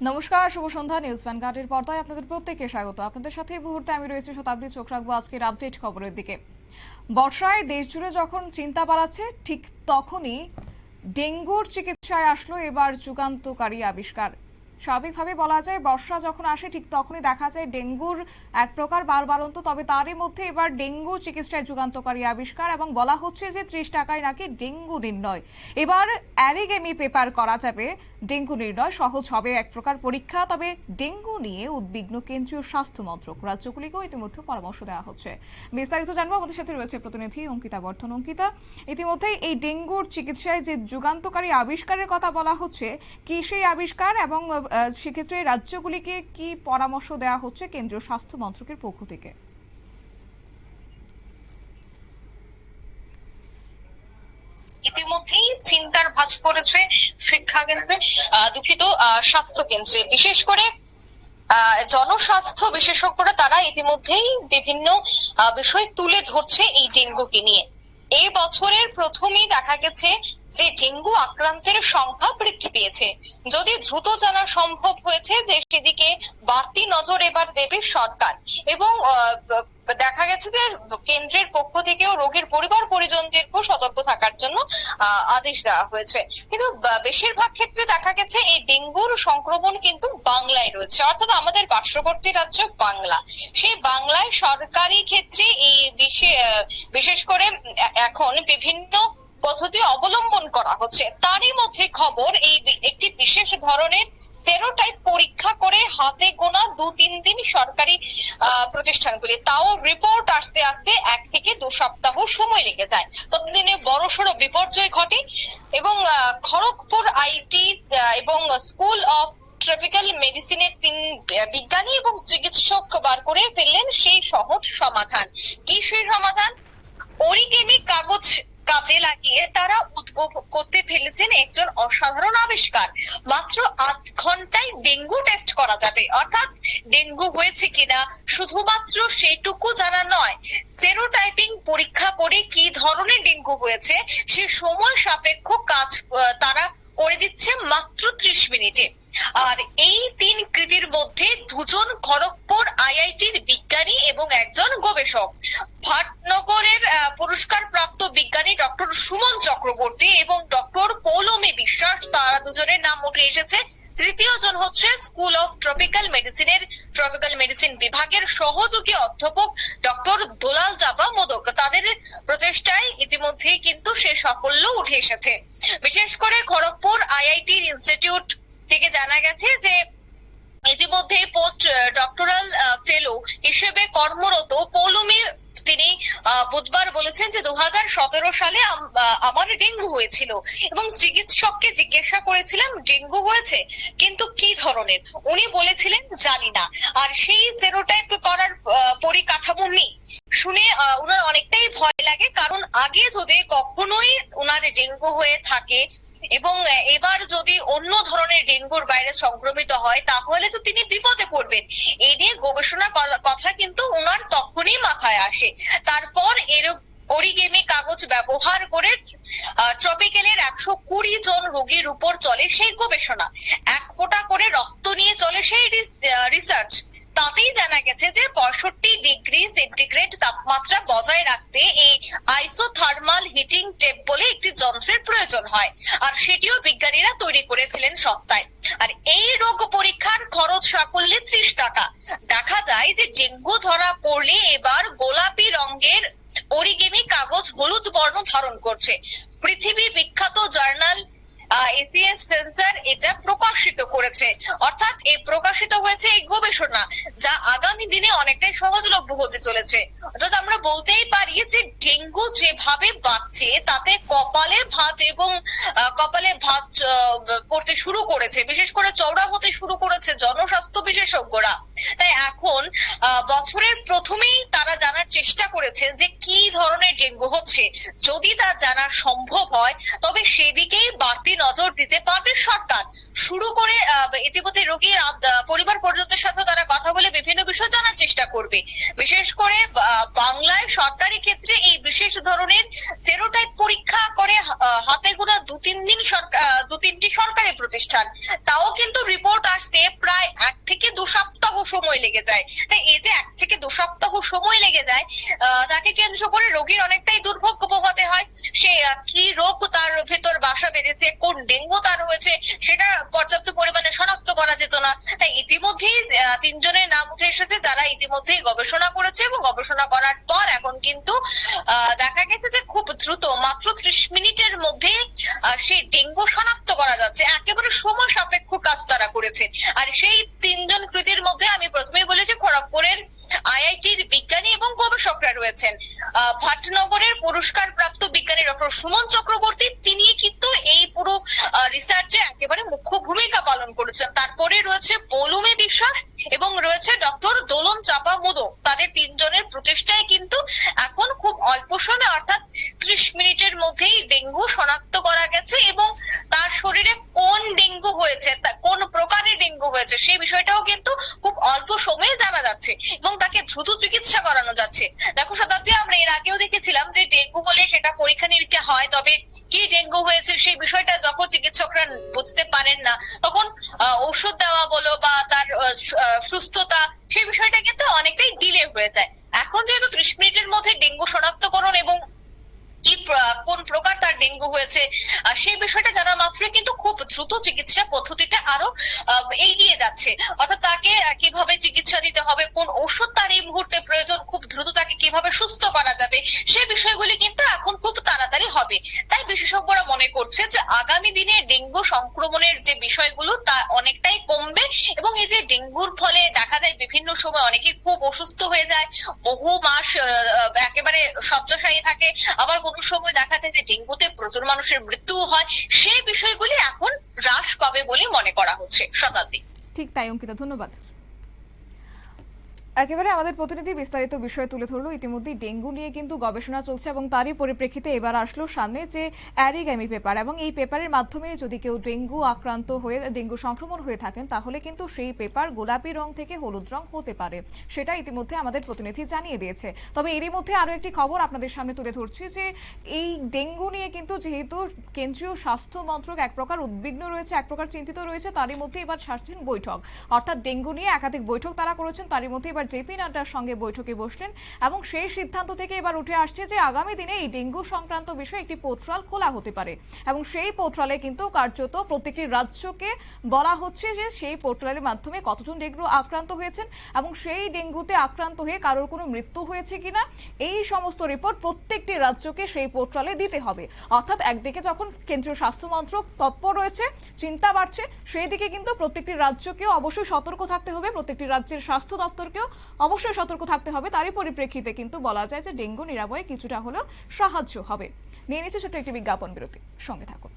নমস্কার, শুভ সন্ধ্যা। নিউজ ভ্যানগার্ডের পর্দায় আপনাদের প্রত্যেককে স্বাগত। আপনাদের সাথে এই মুহূর্তে আমি রয়েছি শতাব্দী। চোখ রাখবো আজকের আপডেট খবরের দিকে। বর্ষায় দেশ জুড়ে যখন চিন্তা বাড়াচ্ছে, ঠিক তখনই ডেঙ্গুর চিকিৎসায় আসলো এবার যুগান্তকারী আবিষ্কার। স্বাভাবিকভাবে বলা যায়, বর্ষা যখন আসে ঠিক তখনই দেখা যায় ডেঙ্গুর এক প্রকার বাড়বাড়ন্ত। তবে তারই মধ্যে এবার ডেঙ্গুর চিকিৎসায় যুগান্তকারী আবিষ্কার, এবং বলা হচ্ছে যে 30 টাকায় নাকি ডেঙ্গু নির্ণয়। এবার অ্যারিগেমি পেপার করা যাবে ডেঙ্গু নির্ণয়, সহজ হবে এক প্রকার পরীক্ষা। তবে ডেঙ্গু নিয়ে উদ্বিগ্ন কেন্দ্রীয় স্বাস্থ্য মন্ত্রক, রাজ্যগুলিকেও ইতিমধ্যে পরামর্শ দেওয়া হচ্ছে। বিস্তারিত জানবো, আমাদের সাথে রয়েছে প্রতিনিধি অঙ্কিতা বর্ধন। অঙ্কিতা, ইতিমধ্যেই এই ডেঙ্গুর চিকিৎসায় যে যুগান্তকারী আবিষ্কারের কথা বলা হচ্ছে, কি সেই আবিষ্কার, এবং সেক্ষেত্রে রাজ্যগুলিকে কি পরামর্শ দেওয়া হচ্ছে কেন্দ্রীয় স্বাস্থ্য মন্ত্রকের পক্ষ থেকে? ইতিমধ্যেই চিন্তার ভাঁজ পড়েছে শিক্ষা কেন্দ্রে, দুঃখিত, স্বাস্থ্য কেন্দ্রে। বিশেষ করে জনস্বাস্থ্য বিশেষজ্ঞরা তারা ইতিমধ্যেই বিভিন্ন বিষয় তুলে ধরছে এই ডেঙ্গুকে নিয়ে। এই বছরের প্রথমেই দেখা গেছে যে ডেঙ্গু আক্রান্তের সংখ্যা বৃদ্ধি পেয়েছে। যদি দ্রুত জানা সম্ভব হয়েছে যে সেদিকে বাড়তি নজর এবার দেবে সরকার, এবং দেখা গেছে যে কেন্দ্রের পক্ষ থেকেও রোগীর পরিবার পরিজনদেরকেও সতর্ক থাকার জন্য আদেশ দেওয়া হয়েছে। কিন্তু বেশিরভাগ ক্ষেত্রে দেখা গেছে এই ডেঙ্গুর সংক্রমণ কিন্তু বাংলায় রয়েছে, অর্থাৎ আমাদের পার্শ্ববর্তী রাজ্য বাংলা। সেই বাংলায় সরকারি ক্ষেত্রে এই বিশেষ করে এখন বিভিন্ন পদ্ধতি অবলম্বন করা হচ্ছে। তারই মধ্যে খবর, এই একটি বিশেষ ধরনের সেরোটাইপ পরীক্ষা করে হাতে গোনা 2-3 দিন সরকারি প্রতিষ্ঠানগুলি, তাও রিপোর্ট আসতে আসতে 1 থেকে 2 সপ্তাহ সময় লেগে যায়। ততদিনে বড়সড় বিপর্যয় ঘটে, এবং খড়গপুর আইটি এবং স্কুল অফ ট্রপিক্যাল মেডিসিনের 3 বিজ্ঞানী এবং চিকিৎসক বার করে ফেললেন সেই সহজ সমাধান। কি সেই সমাধান? অরিগেমি কাগজ কাজে লাগিয়ে তারা উদ্ভব করতে ফেলেছেন একজন অসাধারণ আবিষ্কার। মাত্র 8 ঘন্টায় ডেঙ্গু টেস্ট করা যাবে, অর্থাৎ ডেঙ্গু হয়েছে কিনা শুধুমাত্র সেটুকু জানা নয়, সেরোটাইপিং পরীক্ষা করে কি ধরনের ডেঙ্গু হয়েছে সে সময় সাপেক্ষ কাজ তারা করে দিচ্ছে মাত্র 30 মিনিটে। আর এই 3 কৃতির মধ্যে 2 জন খড়গপুর আইআইটির বিজ্ঞানী এবং একজন গবেষক। ভাটনগরের পুরস্কার প্রাপ্ত বিজ্ঞানী ডক্টর সুমন চক্রবর্তী এবং ডক্টর পৌলমী বিশ্বাস, তারা দুজনের নাম উঠে এসেছে। তৃতীয় জন হচ্ছে স্কুল অফ ট্রপিক্যাল মেডিসিন বিভাগের সহযোগী অধ্যাপক ডক্টর দোলাল জাবা মোদক। তাদের প্রচেষ্টায় ইতিমধ্যেই কিন্তু সে সাফল্য উঠে এসেছে। বিশেষ করে খড়গপুর আইআইটির ইনস্টিটিউট থেকে জানা গেছে যে ইতিমধ্যে পোস্ট ডক্টরাল ফেলো হিসেবে কর্মরত পৌলমী, তিনি বুধবার বলেছেন যে 2017 সালে আমার ডেঙ্গু হয়েছিল, এবং চিকিৎসককে জিজ্ঞাসা করেছিলাম ডেঙ্গু হয়েছে কিন্তু কি ধরনের, উনি বলেছিলেন জানি না। আর সেই সেরোটাইপ করার পরিকাঠামো নেই শুনে ওনার অনেকটাই ভয় লাগে, কারণ আগে যদি কখনোই ওনার ডেঙ্গু হয়ে থাকে এবং এবার যদি অন্য ধরনের ডেঙ্গুর ভাইরাস সংক্রমিত হয় তাহলে তো তিনি বিপদে পড়বেন। এই নিয়ে গবেষণা কথা কিন্তু ওনার তখনই মাথায় আসে। তারপর অরিগেমি কাগজ ব্যবহার করে ট্রপিক্যালের 120 জন রোগীর উপর চলে সেই গবেষণা। 1 ফোঁটা করে রক্ত নিয়ে চলে সেই রিসার্চ। তাতেই জানা গেছে যে 65 ডিগ্রি সেন্টিগ্রেড তাপমাত্রা বজায় রাখতে এই আইসোথার্মাল হিটিং টেপ বলে একটি যন্ত্রের প্রয়োজন হয়, আর সেটিও বিজ্ঞানীরা তৈরি করে ফেলেন সস্তায়। আর এই রোগ পরীক্ষার খরচ সাকল্যে 30 টাকা। দেখা যায় যে ডেঙ্গু ধরা পড়লে এবার গোলাপি রঙের অরিগেমি কাগজ হলুদ বর্ণ ধারণ করছে। পৃথিবী বিখ্যাত জার্নাল এসিএস সেন্সার এটা প্রকাশিত করেছে, অর্থাৎ এই প্রকাশিত হয়েছে এই গবেষণা, যা আগামী দিনে অনেকটাই সহজলভ্য হতে চলেছে। অর্থাৎ আমরা বলতেই পারি যে ডেঙ্গু যেভাবে বাড়ছে তাতে কপালে ভাঁজ পড়তে শুরু করেছে, বিশেষ করে চওড়া হতে শুরু করেছে জনস্বাস্থ্য বিশেষজ্ঞরা। তাই এখন বছরের প্রথমেই তারা জানার চেষ্টা করেছেন যে কি ধরনের ডেঙ্গু হচ্ছে। যদি তা জানা সম্ভব হয় তবে সেদিকেই বাড়তি নজর দিতে পারবে সরকার। শুরু করে ইতিমধ্যে রোগীর পরিবার পরিজনদের সাথে তারা কথা বলে বিভিন্ন বিষয় জানার চেষ্টা করবে। বিশেষ করে বাংলায় সরকারি ক্ষেত্রে এই বিশেষ ধরনের সেরোটাইপ পরীক্ষা করে হাতে গোনা 2-3 দিন 2-3টি সরকারি প্রতিষ্ঠান, তাও কিন্তু রিপোর্ট আসতে সময় লেগে যায়। তাই এই যে 1 থেকে 2 সপ্তাহ সময় লেগে যায়, তাকে কেন্দ্র করে রোগীর অনেকটাই দুর্ভোগ পোহাতে হয়। সে কি রোগ তার ভেতর বাসা বেঁধেছে, কোন ডেঙ্গু তার হয়েছে সেটা পর্যাপ্ত পরিমাণে শনাক্ত করা যেত না। তাই ইতিমধ্যেই 3 জনের নাম উঠে এসেছে যারা ইতিমধ্যেই গবেষণা করেছে, এবং গবেষণা করার পর এখন কিন্তু দেখা গেছে যে খুব দ্রুত মাত্র 30 মিনিটের মধ্যে সেই ডেঙ্গু শনাক্ত করা যাচ্ছে। একেবারে সময় সাপেক্ষ কাজ তারা করেছে। আর সেই 3 জন কৃতীর মধ্যে আমি প্রথমেই বলেছি খড়গপুরের আইআইটির বিজ্ঞানী এবং গবেষকরা রয়েছেন। ভাটনগরের পুরস্কার প্রাপ্ত বিজ্ঞানী ডক্টর সুমন চক্রবর্তী, তিনি কিন্তু এই পুরো রিসার্চে একেবারে মুখ্য ভূমিকা পালন করেছেন। তারপরে রয়েছে পৌলমী বিশ্বাস এবং রয়েছে ডক্টর দোলন চাপা মোদক। তাদের 3 জনের প্রচেষ্টায় কিন্তু এখন খুব অল্প সময়ে অর্থাৎ 30 মিনিটের মধ্যেই ডেঙ্গু শনাক্ত করা গেছে, এবং তার শরীরে কোন ডেঙ্গু হয়েছে, কোন প্রকারের ডেঙ্গু হয়েছে সেই বিষয়টাও কিন্তু খুব অল্প সময়ে জানা যাচ্ছে, এবং তাকে দ্রুত চিকিৎসা করানো যাচ্ছে। দেখো শতাব্দী, আমরা এর আগেও দেখেছিলাম যে ডেঙ্গু হলে সেটা পরীক্ষা নিরীক্ষা হয়, তবে কি ডেঙ্গু হয়েছে সেই বিষয়টা যখন চিকিৎসকরা বুঝতে পারেন না, তখন ওষুধ দেওয়া বলো বা তার সুস্থতা সেই বিষয়টা কিন্তু অনেকটাই ডিলে হয়ে যায়। এখন যেহেতু 30 মিনিটের মধ্যে ডেঙ্গু শনাক্তকরণ এবং কি কোন প্রকার তার ডেঙ্গু হয়েছে সেই বিষয়টা জানা মাত্রই কিন্তু খুব দ্রুত চিকিৎসা পদ্ধতিটা আরো এগিয়ে যাচ্ছে। অর্থাৎ তাকে কিভাবে চিকিৎসা দিতে হবে, কোন ওষুধ তার এই মুহূর্তে প্রয়োজন, খুব দ্রুত তাকে কিভাবে সুস্থ করা যাবে সেই বিষয়গুলি কিন্তু এখন খুব তাড়াতাড়ি হবে। তাই বিশেষজ্ঞরা মনে করছে যে আগামী দিনে ডেঙ্গু সংক্রমণের যে বিষয়গুলো তা অনেকটাই কমবে, এবং এই যে ডেঙ্গুর ফলে দেখা যায় বিভিন্ন সময় অনেকে খুব অসুস্থ হয়ে যায়, বহু মাস একেবারে শয্যাশায়ী থাকে, আবার কোন সময় দেখা যায় যে ডেঙ্গুতে প্রচুর মানুষের মৃত্যু হয়, সেই বিষয়গুলি এখন হ্রাস পাবে বলে মনে করা হচ্ছে। শতাব্দী। ঠিক তাই অঙ্কিতা, ধন্যবাদ। একেবারে আমাদের প্রতিনিধি বিস্তারিত বিষয় তুলে ধরলো। ইতিমধ্যেই ডেঙ্গু নিয়ে কিন্তু গবেষণা চলছে, এবং তারই পরিপ্রেক্ষিতে এবার আসলো সামনে যে অ্যারিগ্যামি পেপার, এবং এই পেপারের মাধ্যমে যদি কেউ ডেঙ্গু আক্রান্ত হয়ে ডেঙ্গু সংক্রমণ হয়ে থাকেন তাহলে কিন্তু সেই পেপার গোলাপি রং থেকে হলুদ রং হতে পারে, সেটা ইতিমধ্যে আমাদের প্রতিনিধি জানিয়ে দিয়েছে। তবে এরই মধ্যে আরো একটি খবর আপনাদের সামনে তুলে ধরছি যে এই ডেঙ্গু নিয়ে কিন্তু যেহেতু কেন্দ্রীয় স্বাস্থ্য মন্ত্রক এক প্রকার উদ্বিগ্ন রয়েছে, এক প্রকার চিন্তিত রয়েছে, তারই মধ্যে এবার ছাড়ছেন বৈঠক। অর্থাৎ ডেঙ্গু নিয়ে একাধিক বৈঠক তারা করেছেন, তারই মধ্যে এবার জেপি নাড্ডার সঙ্গে বৈঠকে বসলেন, এবং সেই সিদ্ধান্ত থেকে এবার উঠে আসছে যে আগামী দিনে এই ডেঙ্গু সংক্রান্ত বিষয়ে একটি পোর্টাল খোলা হতে পারে, এবং সেই পোর্টালে কিন্তু কার্যত প্রত্যেকটি রাজ্যকে বলা হচ্ছে যে সেই পোর্টালের মাধ্যমে কতজন ডেঙ্গু আক্রান্ত হয়েছেন, এবং সেই ডেঙ্গুতে আক্রান্ত হয়ে কারোর কোনো মৃত্যু হয়েছে কিনা এই সমস্ত রিপোর্ট প্রত্যেকটি রাজ্যকে সেই পোর্টালে দিতে হবে। অর্থাৎ একদিকে যখন কেন্দ্রীয় স্বাস্থ্য মন্ত্রক তৎপর রয়েছে, চিন্তা বাড়ছে, সেই দিকে কিন্তু প্রত্যেকটি রাজ্যকেও অবশ্যই সতর্ক থাকতে হবে, প্রত্যেকটি রাজ্যের স্বাস্থ্য দপ্তরকেও অবশ্যই সতর্ক থাকতে হবে। তারই পরিপ্রেক্ষিতে কিন্তু বলা যায় যে ডেঙ্গু নিরাময়ে কিছুটা হলেও সাহায্য হবে। নিয়ে নিচ্ছে ছোট্ট একটি বিজ্ঞাপন বিরতি, সঙ্গে থাকুন।